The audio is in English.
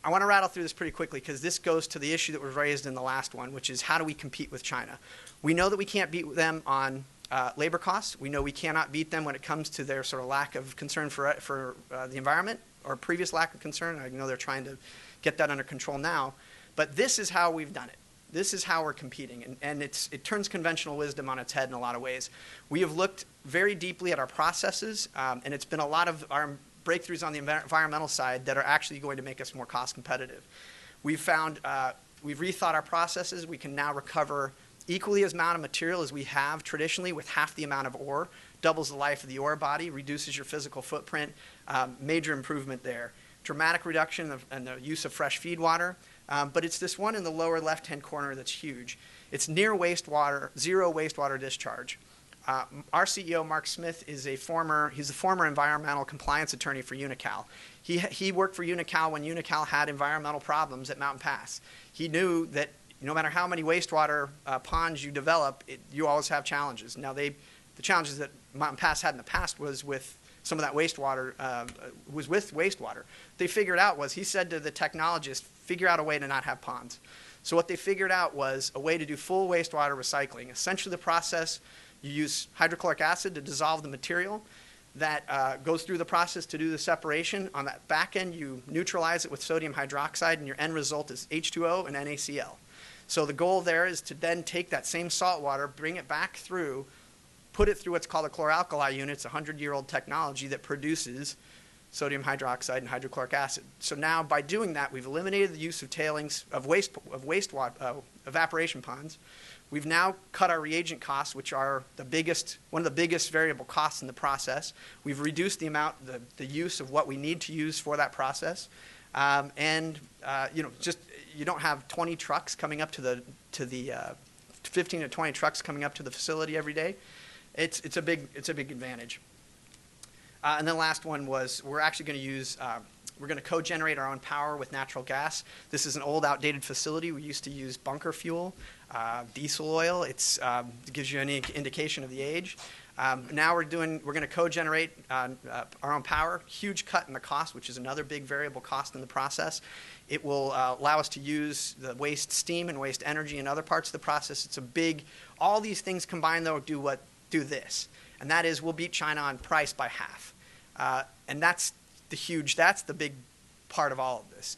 I want to rattle through this pretty quickly because this goes to the issue that was raised in the last one, which is how do we compete with China? We know that we can't beat them on labor costs. We know we cannot beat them when it comes to their sort of lack of concern for the environment, or previous lack of concern. I know they're trying to get that under control now. But this is how we've done it. This is how we're competing. And it turns conventional wisdom on its head in a lot of ways. We have looked very deeply at our processes, and it's been a lot of our breakthroughs on the environmental side that are actually going to make us more cost competitive. We've found, we've rethought our processes. We can now recover equally as amount of material as we have traditionally with half the amount of ore. Doubles the life of the ore body, reduces your physical footprint, major improvement there. Dramatic reduction in the use of fresh feed water, but it's this one in the lower left-hand corner that's huge. It's near wastewater, zero wastewater discharge. Our CEO, Mark Smith, he's a former environmental compliance attorney for Unocal. He worked for Unocal when Unocal had environmental problems at Mountain Pass. He knew that no matter how many wastewater ponds you develop, you always have challenges. Now, the challenges that Mountain Pass had in the past was with some of that wastewater, What they figured out was, he said to the technologist, figure out a way to not have ponds. So what they figured out was a way to do full wastewater recycling. Essentially the process, you use hydrochloric acid to dissolve the material. That goes through the process to do the separation. On that back end, you neutralize it with sodium hydroxide, and your end result is H2O and NaCl. So the goal there is to then take that same salt water, bring it back through, put it through what's called a chloralkali unit. It's a 100-year-old technology that produces sodium hydroxide and hydrochloric acid. So now by doing that, we've eliminated the use of tailings, of wastewater, evaporation ponds. We've now cut our reagent costs, which are one of the biggest variable costs in the process. We've reduced the amount, the use of what we need to use for that process. You don't have 20 trucks coming up to the 15 to 20 trucks coming up to the facility every day. It's a big advantage. And then the last one was we're actually going to use we're going to co-generate our own power with natural gas. This is an old, outdated facility. We used to use bunker fuel, diesel oil. It gives you any indication of the age. Now we're going to co-generate our own power. Huge cut in the cost, which is another big variable cost in the process. It will allow us to use the waste steam and waste energy in other parts of the process. It's a big. All these things combined, though, do this, and that is we'll beat China on price by half, and that's the big part of all of this.